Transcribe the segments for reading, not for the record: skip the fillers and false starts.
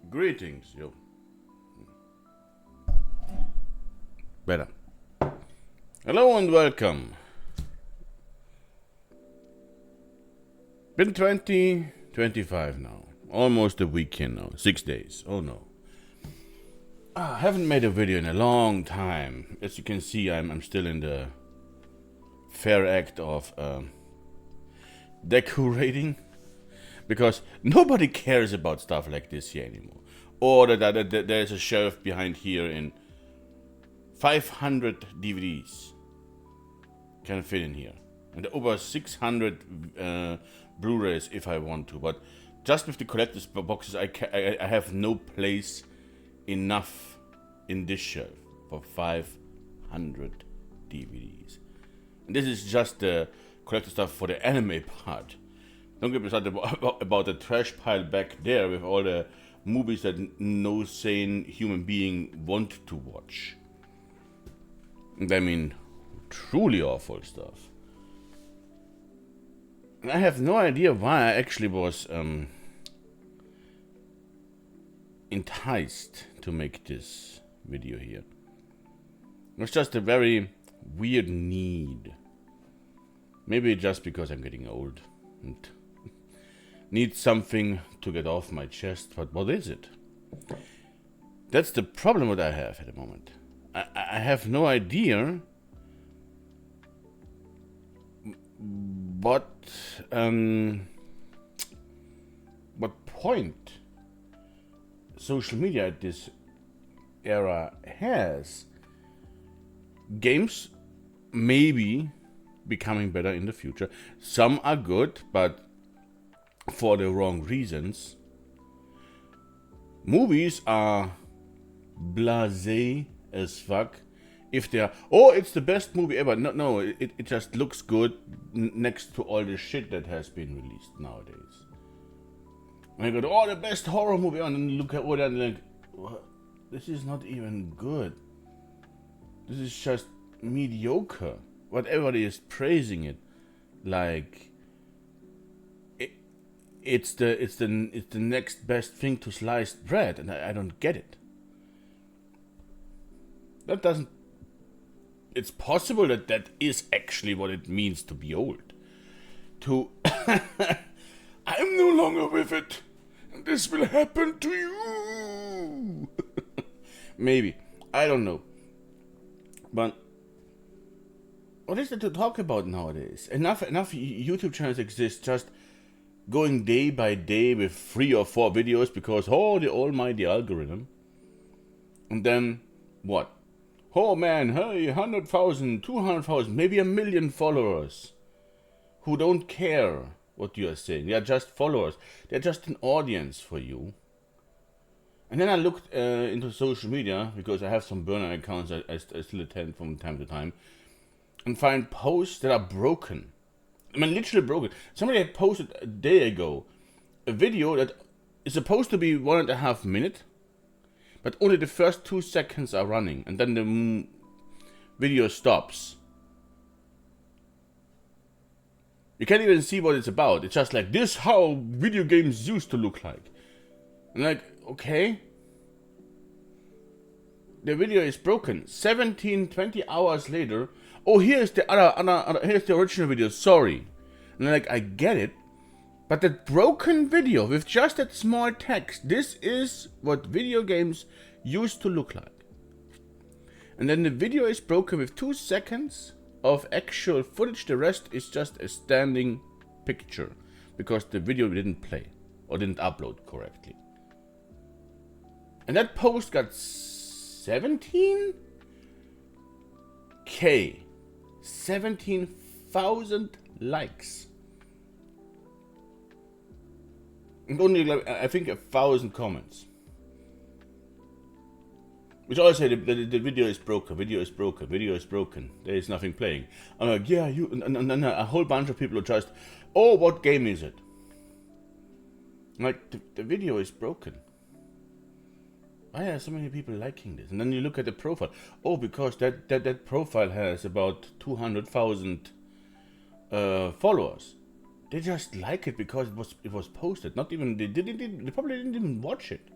Greetings, yo. Better. Hello and welcome. Been 25 now. Almost a week here now. 6 days. Oh no. I haven't made a video in a long time. As you can see, I'm still in the fair act of decorating. Because nobody cares about stuff like this here anymore. Or that there's a shelf behind here in 500 DVDs can fit in here. And over 600 Blu-rays if I want to. But just with the collector's boxes, I have no place enough in this shelf for 500 DVDs. And this is just the collector stuff for the anime part. Don't get me started about the trash pile back there with all the movies that no sane human being want to watch. And I mean, truly awful stuff. And I have no idea why I actually was enticed to make this video here. It was just a very weird need. Maybe just because I'm getting old and need something to get off my chest, but what is it? That's the problem that I have at the moment. I have no idea what point social media at this era has. Games maybe becoming better in the future. Some are good, but for the wrong reasons. Movies are blasé as fuck. If they're, oh, it's the best movie ever. No, it just looks good next to all the shit that has been released nowadays. And I go, oh, the best horror movie, and then look at what I'm like, what? This is not even good. This is just mediocre. What everybody is praising it, like it's the next best thing to sliced bread, and I don't get it. That doesn't. It's possible that is actually what it means to be old. To I'm no longer with it, and this will happen to you. Maybe, I don't know, but what is there to talk about nowadays? Enough YouTube channels exist just going day by day with 3 or 4 videos because, oh, the almighty algorithm. And then, what? Oh man, hey, 100,000, 200,000, maybe 1 million followers who don't care what you are saying. They are just followers. They're just an audience for you. And then I looked into social media because I have some burner accounts I still attend from time to time. And find posts that are broken. I mean, literally broken. Somebody had posted a day ago a video that is supposed to be 1.5 minutes, but only the first 2 seconds are running, and then the video stops. You can't even see what it's about. It's just like, this how video games used to look like. And like, okay. The video is broken. 17-20 hours later. Oh, here's the other, here's the original video, sorry. And like, I get it, but that broken video with just that small text, this is what video games used to look like. And then the video is broken with 2 seconds of actual footage, the rest is just a standing picture, because the video didn't play, or didn't upload correctly. And that post got 17K. 17,000 likes. And only, I think, 1,000 comments. Which all say the video is broken, video is broken, video is broken. There is nothing playing. I'm like, yeah, no, a whole bunch of people are just, oh, what game is it? I'm like, the video is broken. Why are so many people liking this? And then you look at the profile. Oh, because that profile has about 200,000 followers. They just like it because it was posted. Not even they probably didn't even watch it.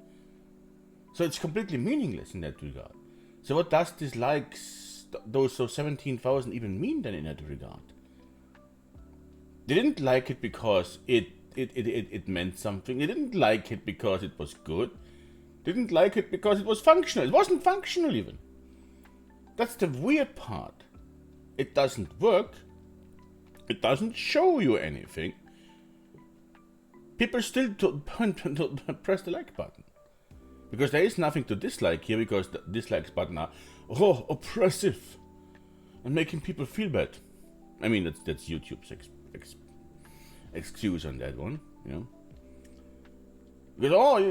So it's completely meaningless in that regard. So what does this likes, those 17,000 even mean then in that regard? They didn't like it because it meant something. They didn't like it because it was good. They didn't like it because it was functional. It wasn't functional even. That's the weird part. It doesn't work. It doesn't show you anything. People still press the like button. Because there is nothing to dislike here, because the dislikes button are oppressive and making people feel bad. I mean, that's YouTube's excuse on that one, you know. Because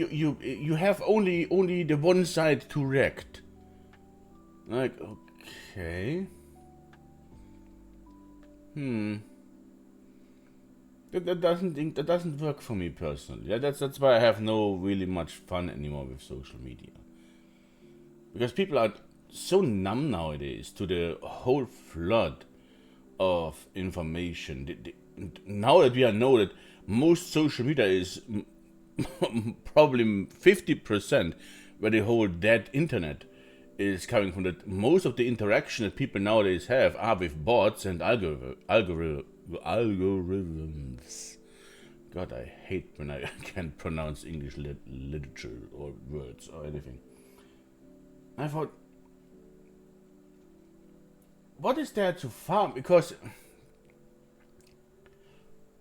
you have only the one side to react. Like, okay. That doesn't work for me personally. Yeah, that's why I have no really much fun anymore with social media. Because people are so numb nowadays to the whole flood of information. Now that we know that most social media is probably 50% where the whole dead internet is coming from, that most of the interaction that people nowadays have are with bots and algorithms. God, I hate when I can't pronounce English literature or words or anything. I thought, what is there to farm? Because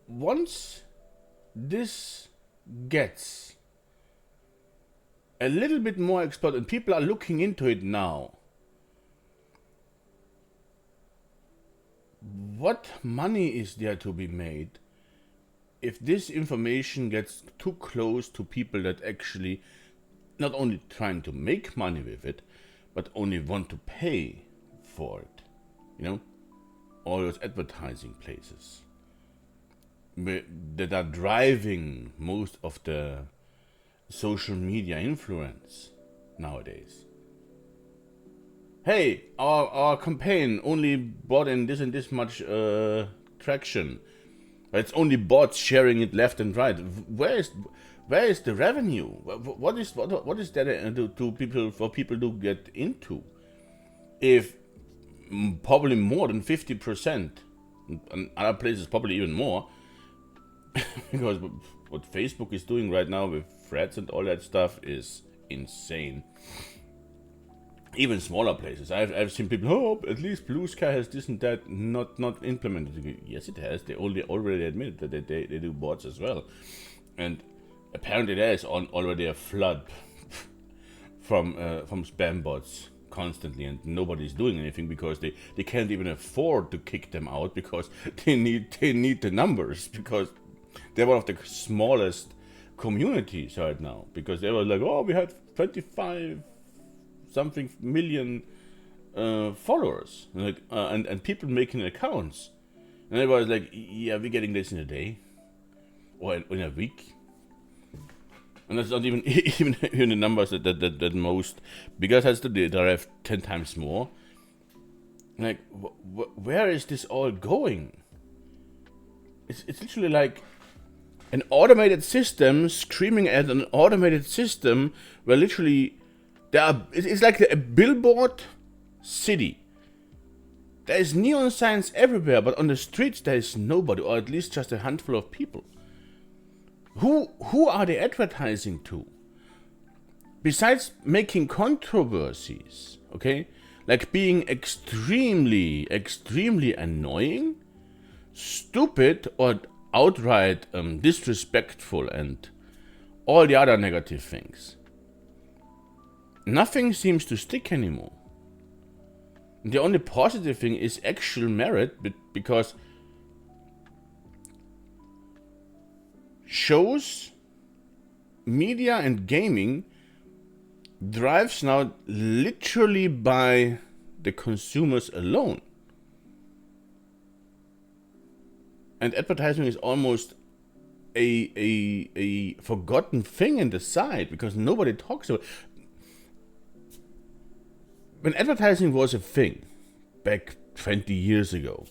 once this gets a little bit more explored, and people are looking into it now, what money is there to be made if this information gets too close to people that actually not only trying to make money with it, but only want to pay for it? You know, all those advertising places that are driving most of the social media influence nowadays. Hey, our campaign only brought in this and this much traction. It's only bots sharing it left and right. Where is the revenue? What is there to people, for people to get into? If probably more than 50%, and other places probably even more, because what Facebook is doing right now with threads and all that stuff is insane. Even smaller places, I've seen people, oh, at least Blue Sky has this and that not implemented. Yes, it has. They already admitted that they do bots as well, and apparently there is already a flood from spam bots constantly, and nobody's doing anything because they can't even afford to kick them out, because they need the numbers, because they're one of the smallest communities right now, because they were like, oh, we had 25 something million followers, and people making accounts, and everybody's like, yeah, we're getting this in a day or in a week, and that's not even the numbers that most bigger sites do. They have 10 times more. Like, where is this all going? It's literally like an automated system screaming at an automated system, where literally it's like a billboard city. There is neon signs everywhere, but on the streets there is nobody, or at least just a handful of people. Who are they advertising to? Besides making controversies, okay? Like being extremely annoying, stupid, or outright disrespectful, and all the other negative things. Nothing seems to stick anymore. The only positive thing is actual merit, because shows, media, and gaming drives now literally by the consumers alone. And advertising is almost a forgotten thing in the side, because nobody talks about it. When advertising was a thing back 20 years ago,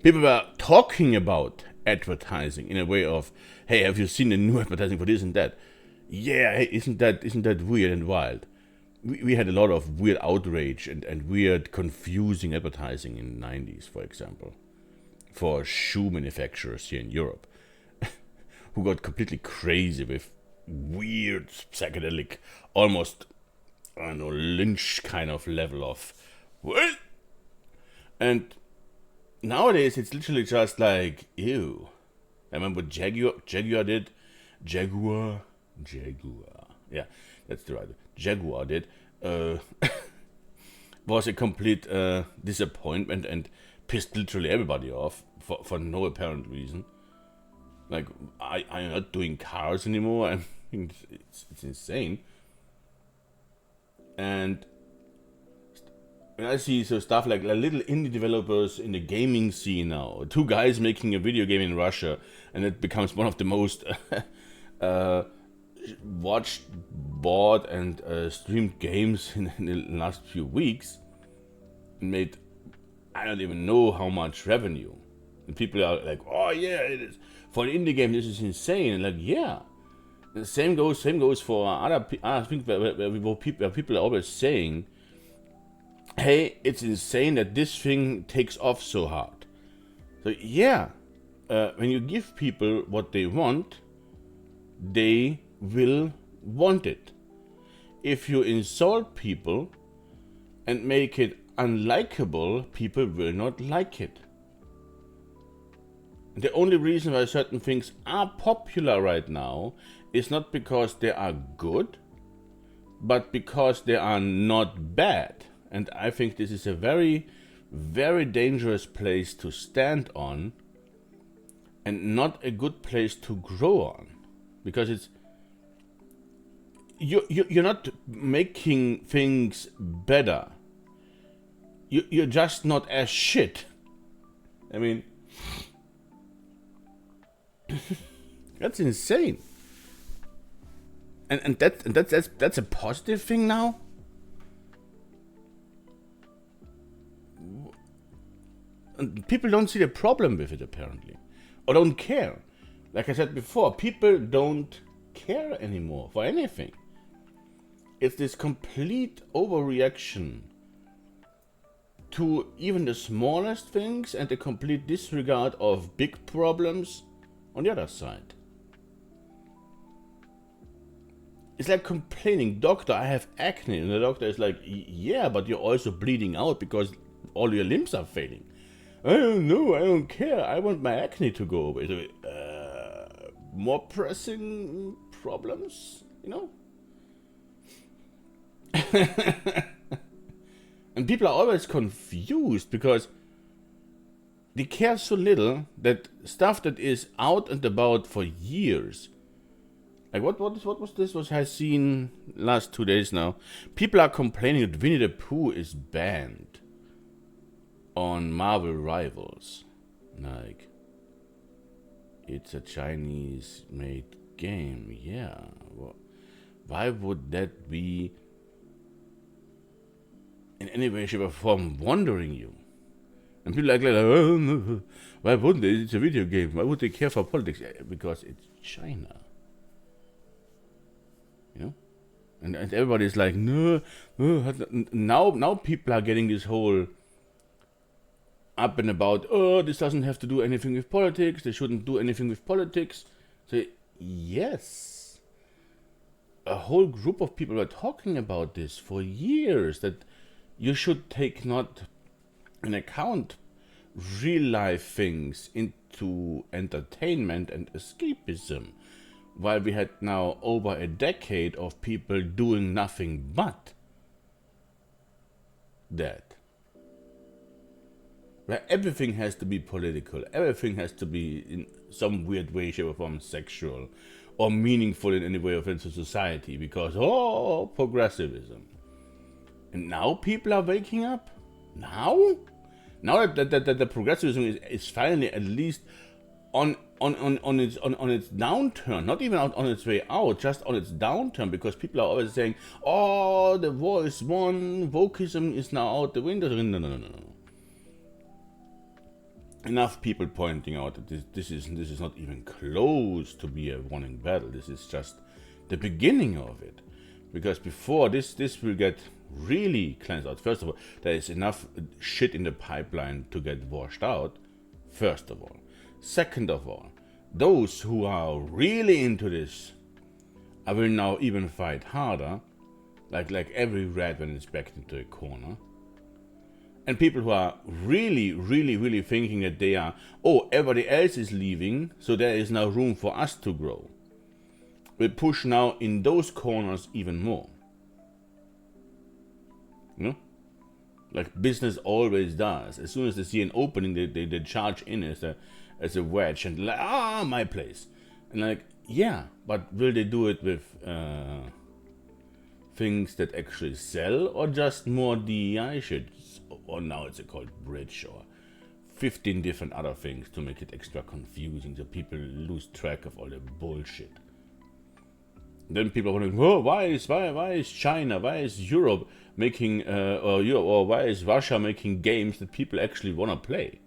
People were talking about advertising in a way of, hey, have you seen the new advertising for this and that? Yeah, hey, isn't that weird and wild? We had a lot of weird outrage and weird confusing advertising in the 90s, for example, for shoe manufacturers here in Europe, who got completely crazy with weird psychedelic, almost, I don't know, Lynch kind of level of what? And nowadays it's literally just like, ew. I remember what Jaguar did. Jaguar. Yeah, that's the right. Jaguar did. Was a complete disappointment and pissed literally everybody off for no apparent reason. Like, I'm not doing cars anymore. I mean, it's insane. And when I see so stuff like little indie developers in the gaming scene now, two guys making a video game in Russia, and it becomes one of the most watched, bought, and streamed games in the last few weeks, and made, I don't even know how much revenue. And people are like, oh yeah, it is. For an indie game, this is insane. And like, yeah. The same goes for other things where people are always saying, hey, it's insane that this thing takes off so hard. So yeah, when you give people what they want, they will want it. If you insult people and make it unlikable, people will not like it. The only reason why certain things are popular right now is not because they are good, but because they are not bad. And I think this is a very, very dangerous place to stand on, and not a good place to grow on, because it's you're not making things better. You're just not as shit. I mean, that's insane. And that's a positive thing now. And people don't see the problem with it apparently, or don't care. Like I said before, people don't care anymore for anything. It's this complete overreaction to even the smallest things and the complete disregard of big problems on the other side. It's like complaining, doctor, I have acne. And the doctor is like, yeah, but you're also bleeding out because all your limbs are failing. I don't know, I don't care. I want my acne to go away. So, more pressing problems, you know? And people are always confused because they care so little that stuff that is out and about for years. Like what was this? What I seen last 2 days now? People are complaining that Winnie the Pooh is banned on Marvel Rivals. Like, it's a Chinese-made game. Yeah. Well, why would that be in any way, shape, or form wondering you? And people are like, oh, no. Why wouldn't they? It's a video game. Why would they care for politics? Because it's China. You know? And everybody's like, no. Now people are getting this whole up and about, oh, this doesn't have to do anything with politics. They shouldn't do anything with politics. So, yes. A whole group of people are talking about this for years, that you should take not in account real life things into entertainment and escapism, while we had now over a decade of people doing nothing but that. Where everything has to be political, everything has to be in some weird way, shape, or form sexual, or meaningful in any way of into society, because, progressivism. And now people are waking up? Now that the progressivism is finally at least on its downturn, not even on its way out, just on its downturn, because people are always saying, oh, the war is won, wokeism is now out the window. No. enough people pointing out that this is not even close to be a winning battle. This is just the beginning of it, because before this will get really cleansed out. First of all, there is enough shit in the pipeline to get washed out. First of all, second of all, those who are really into this, I will now even fight harder, like every rat when it's backed into a corner. And people who are really thinking that they are, oh, everybody else is leaving, so there is now room for us to grow, will push now in those corners even more. You know? Like business always does. As soon as they see an opening, they charge in as a wedge and like, my place. And like, yeah, but will they do it with things that actually sell, or just more DEI shit? Or now it's called bridge, or 15 different other things to make it extra confusing so people lose track of all the bullshit. Then people are wondering, oh, why is China, why is Europe making, or why is Russia making games that people actually want to play?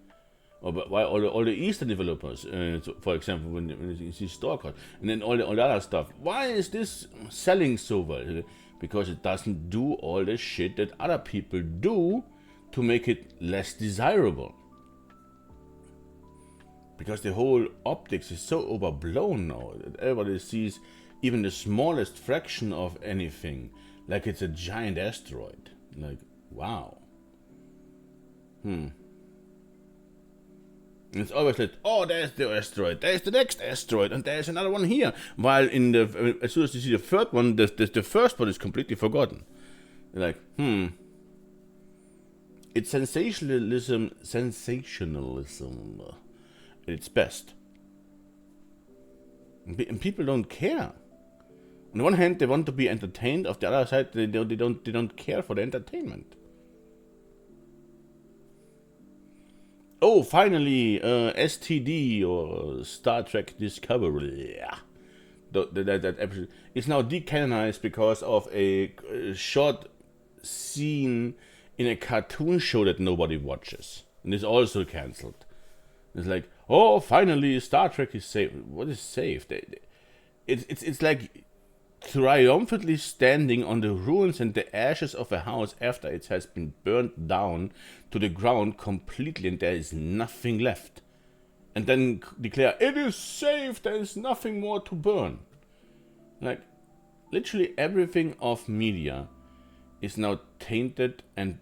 Or why all the Eastern developers, for example, when you see StarCraft, and then all the other stuff, why is this selling so well? Because it doesn't do all the shit that other people do to make it less desirable. Because the whole optics is so overblown now that everybody sees even the smallest fraction of anything like it's a giant asteroid. Like, wow. And it's always like, oh, there's the asteroid, there's the next asteroid, and there's another one here. While in the as soon as you see the third one, the first one is completely forgotten. You're like, It's sensationalism at its best. And people don't care. On the one hand, they want to be entertained. On the other side, they don't care for the entertainment. Oh, finally, STD or Star Trek Discovery. Yeah. That episode is now decanonized because of a short scene in a cartoon show that nobody watches, and is also cancelled. It's like, oh, finally, Star Trek is safe. What is safe? It's like triumphantly standing on the ruins and the ashes of a house after it has been burnt down to the ground completely, and there is nothing left. And then declare, it is safe, there is nothing more to burn. Like, literally everything of media is now tainted and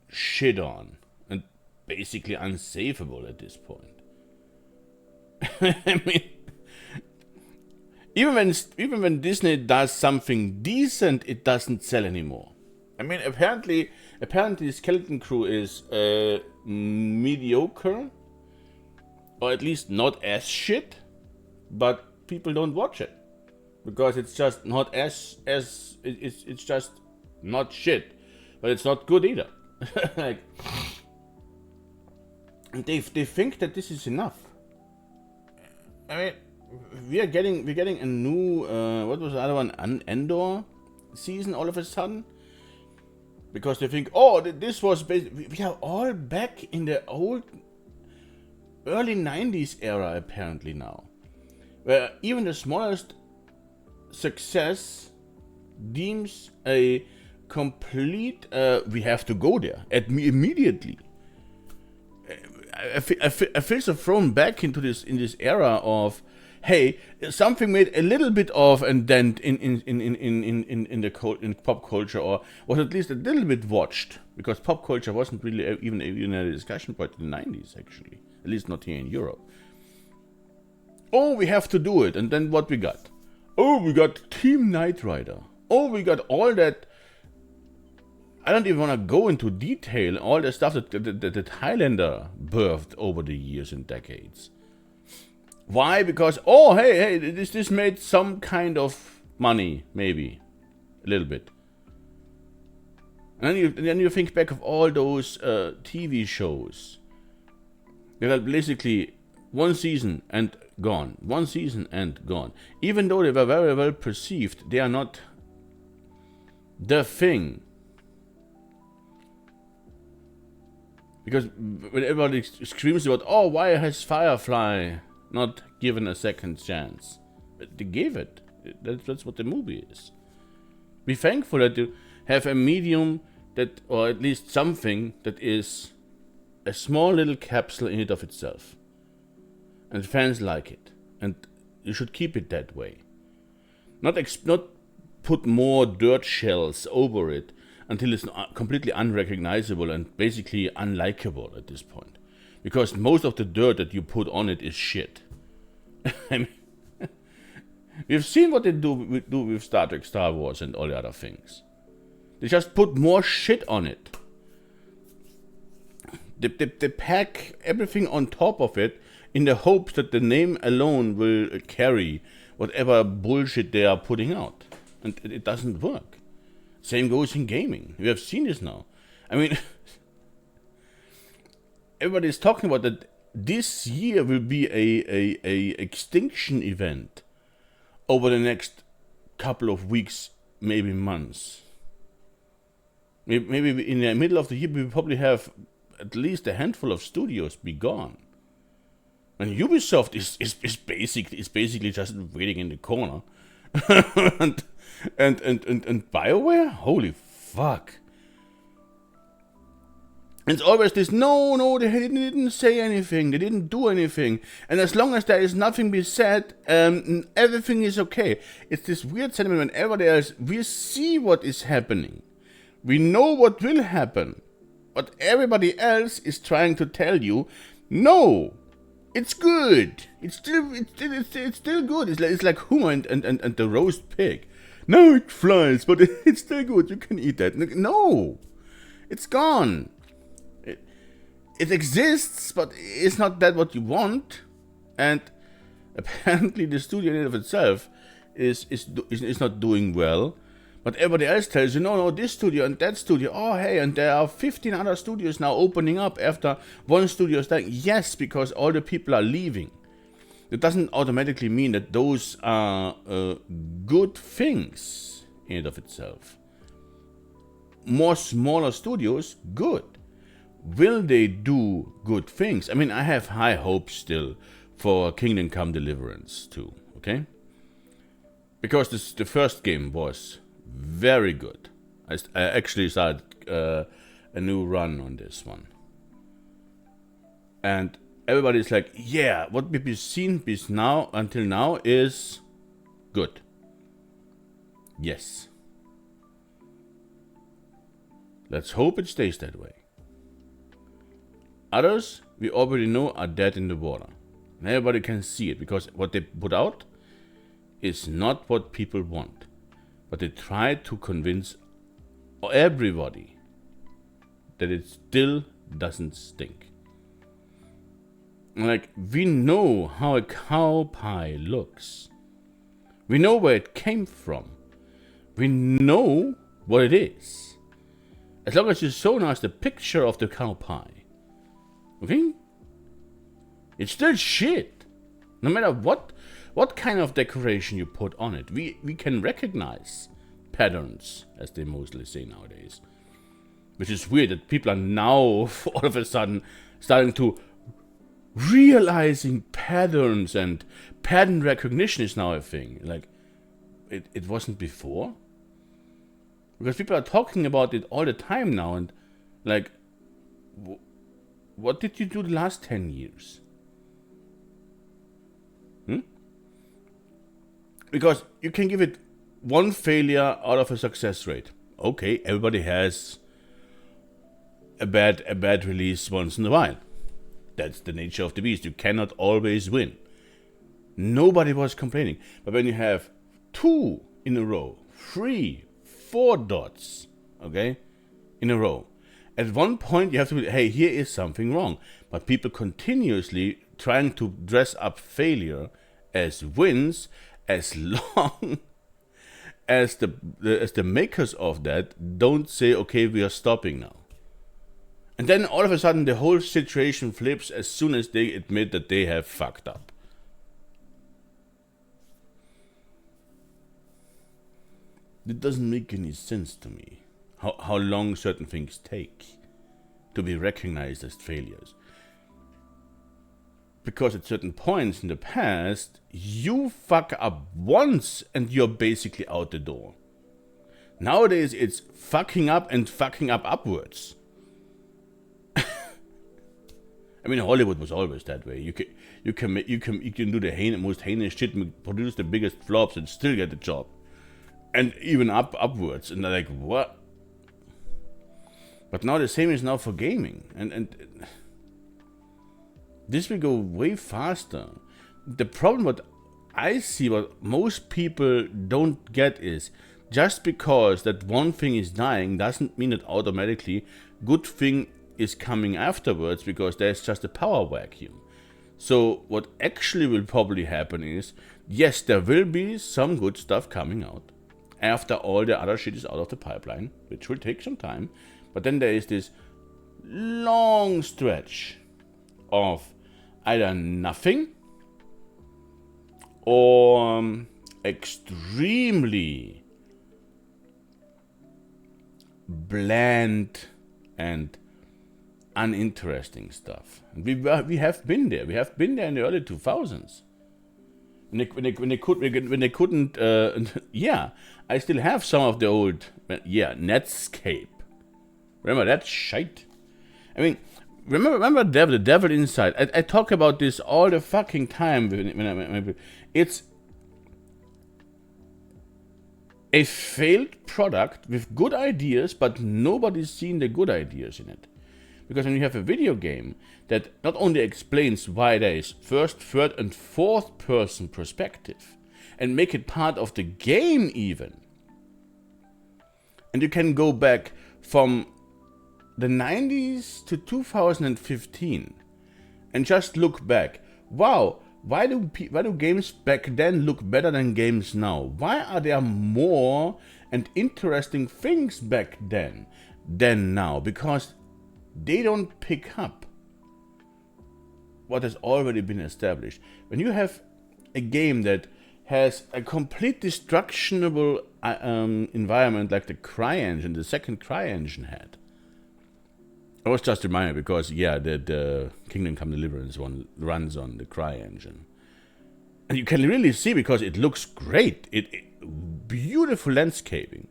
shit on, and basically unsafable at this point. I mean, even when Disney does something decent, it doesn't sell anymore. I mean, apparently Skeleton Crew is mediocre, or at least not as shit, but people don't watch it because it's just not it's just not shit, but it's not good either. Like, they think that this is enough. I mean, we're getting a new what was the other one, Endor season all of a sudden, because they think, oh, this was we are all back in the old early 90s era apparently now, where even the smallest success deems a complete we have to go there immediately. I feel so thrown back into this era of, hey, something made a little bit of a dent in pop culture, or was at least a little bit watched, because pop culture wasn't really even a discussion point in the 90s, actually, at least not here in Europe. Oh, we have to do it, and then what we got? Oh, we got Team Knight Rider. Oh, we got all that. I don't even want to go into detail all the stuff that Highlander birthed over the years and decades. Why? Because, oh, hey, this made some kind of money, maybe. A little bit. And then you think back of all those TV shows. They got basically one season and gone. One season and gone. Even though they were very well perceived, they are not the thing. Because when everybody screams about, oh, why has Firefly not given a second chance? They gave it. That's what the movie is. Be thankful that you have a medium that, or at least something that is a small little capsule in it of itself. And fans like it. And you should keep it that way. Not put more dirt shells over it until it's completely unrecognizable and basically unlikable at this point. Because most of the dirt that you put on it is shit. I mean, we've seen what they do with Star Trek, Star Wars, and all the other things. They just put more shit on it. They pack everything on top of it in the hopes that the name alone will carry whatever bullshit they are putting out. And it doesn't work. Same goes in gaming. We have seen this now. I mean, everybody's talking about that this year will be a extinction event over the next couple of weeks, maybe months. Maybe in the middle of the year we will probably have at least a handful of studios be gone. And Ubisoft is basically just waiting in the corner. and BioWare? Holy fuck. And it's always this, no, they didn't say anything, they didn't do anything. And as long as there is nothing be said, everything is okay. It's this weird sentiment when everybody else, we see what is happening. We know what will happen. But everybody else is trying to tell you, no, it's good. It's still good. It's like humor and the roast pig. No, it flies, but it's still good. You can eat that. No, it's gone. It exists, but it's not that what you want. And apparently, the studio in and of itself is not doing well. But everybody else tells you, no, this studio and that studio. Oh, hey, and there are 15 other studios now opening up after one studio is dying. Yes, because all the people are leaving. It doesn't automatically mean that those are good things in and of itself. More smaller studios, good. Will they do good things? I mean, I have high hopes still for Kingdom Come Deliverance too, okay? Because the first game was very good. I actually started a new run on this one. And everybody's like, yeah, what we've seen until now is good. Yes. Let's hope it stays that way. Others, we already know, are dead in the water. And everybody can see it, because what they put out is not what people want. But they try to convince everybody that it still doesn't stink. Like, we know how a cow pie looks. We know where it came from. We know what it is. As long as you show us the picture of the cow pie. Okay? It's still shit. No matter what kind of decoration you put on it. We can recognize patterns, as they mostly say nowadays. Which is weird that people are now all of a sudden starting to realizing patterns, and pattern recognition is now a thing. Like, it wasn't before. Because people are talking about it all the time now, and like, what did you do the last 10 years? Because you can give it one failure out of a success rate. Okay, everybody has a bad release once in a while. That's the nature of the beast. You cannot always win. Nobody was complaining. But when you have 2 in a row, 3, 4 dots, okay, in a row, at one point you have to be, hey, here is something wrong. But people continuously trying to dress up failure as wins, as long as the makers of that don't say, okay, we are stopping now. And then all of a sudden the whole situation flips as soon as they admit that they have fucked up. It doesn't make any sense to me how long certain things take to be recognized as failures. Because at certain points in the past, you fuck up once and you're basically out the door. Nowadays, it's fucking up and fucking up upwards. I mean, Hollywood was always that way. You can do the most heinous shit, produce the biggest flops, and still get the job, and even upwards. And they're like, what? But now the same is now for gaming, and this will go way faster. The problem what I see, what most people don't get is, just because that one thing is dying doesn't mean that automatically good thing is coming afterwards, because there's just a power vacuum. So what actually will probably happen is, yes, there will be some good stuff coming out after all the other shit is out of the pipeline, which will take some time. But then there is this long stretch of either nothing or extremely bland and uninteresting stuff. We have been there. We have been there in the early 2000s. When they couldn't. Yeah, I still have some of the old. Yeah, Netscape. Remember that shite? I mean, remember the Devil Inside. I talk about this all the fucking time. It's a failed product with good ideas, but nobody's seen the good ideas in it. Because when you have a video game that not only explains why there is first, third, and fourth person perspective, and make it part of the game even, and you can go back from the 90s to 2015 and just look back. Wow, why do games back then look better than games now? Why are there more and interesting things back then than now? Because they don't pick up what has already been established. When you have a game that has a complete destructionable environment like the CryEngine, the second CryEngine had. I was just reminded because, yeah, the Kingdom Come Deliverance one runs on the CryEngine. And you can really see, because it looks great. Beautiful landscaping.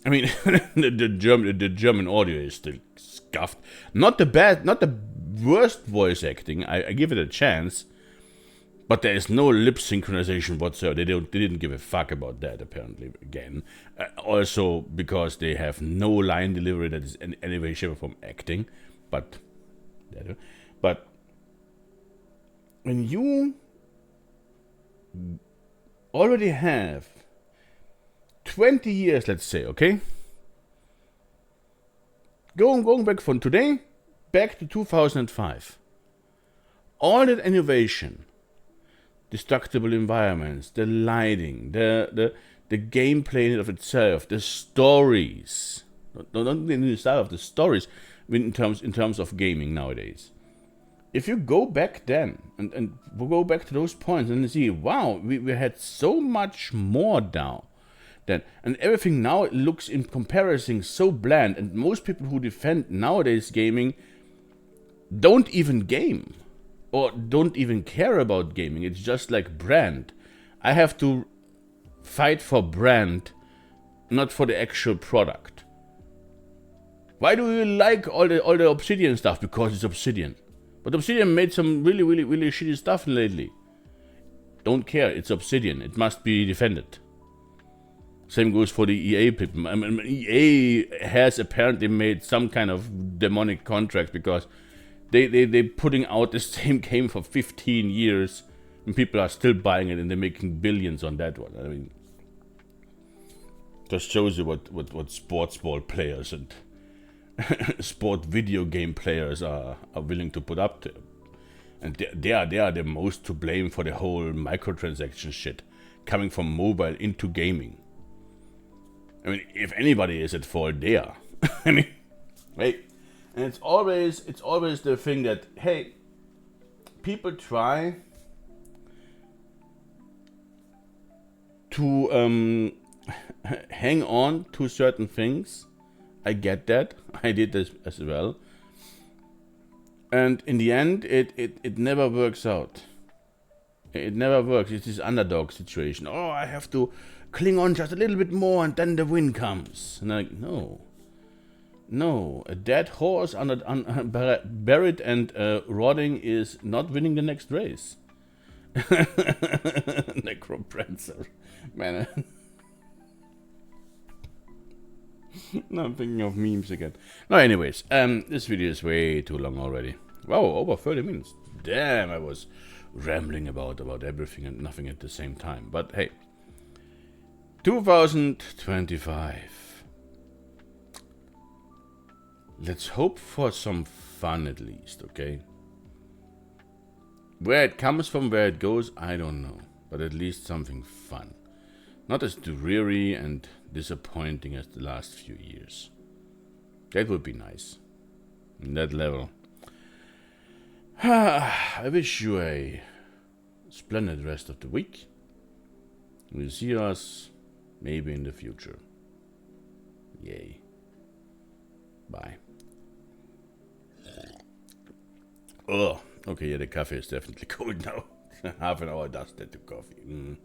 I mean, the German audio is still scuffed. Not the worst voice acting. I give it a chance, but there is no lip synchronization whatsoever. They didn't give a fuck about that, apparently. Again, also because they have no line delivery that is in any way, shape, or form acting. But when you already have 20 years, let's say, okay? Going back from today, back to 2005. All that innovation, destructible environments, the lighting, the gameplay in and of itself, the stories, not the style of the stories in terms of gaming nowadays. If you go back then and go back to those points and see, wow, we had so much more now. And everything now looks in comparison so bland, and most people who defend nowadays gaming don't even game or don't even care about gaming. It's just like brand. I have to fight for brand, not for the actual product. Why do you like all the Obsidian stuff? Because it's Obsidian. But Obsidian made some really, really, really shitty stuff lately. Don't care, it's Obsidian. It must be defended. Same goes for the EA people. I mean, EA has apparently made some kind of demonic contract because they're putting out the same game for 15 years and people are still buying it and they're making billions on that one. I mean, just shows you what sports ball players and sport video game players are willing to put up to. And they are the most to blame for the whole microtransaction shit coming from mobile into gaming. I mean, if anybody is at fault, they are. I mean, right? And it's always the thing that, hey, people try to hang on to certain things. I get that. I did this as well. And in the end, it never works out. It never works. It's this underdog situation. Oh, I have to cling on just a little bit more and then the win comes. And I'm like, no. No, a dead horse buried and rotting is not winning the next race. Necroprancer. Man. Now I'm thinking of memes again. No, anyways, this video is way too long already. Wow, over 30 minutes. Damn, I was rambling about everything and nothing at the same time. But hey, 2025. Let's hope for some fun at least, okay? Where it comes from, where it goes, I don't know. But at least something fun. Not as dreary and disappointing as the last few years. That would be nice. In that level. I wish you a splendid rest of the week. We'll see us maybe in the future. Yay. Bye. Oh, okay, yeah, the coffee is definitely cold now. Half an hour does that to coffee.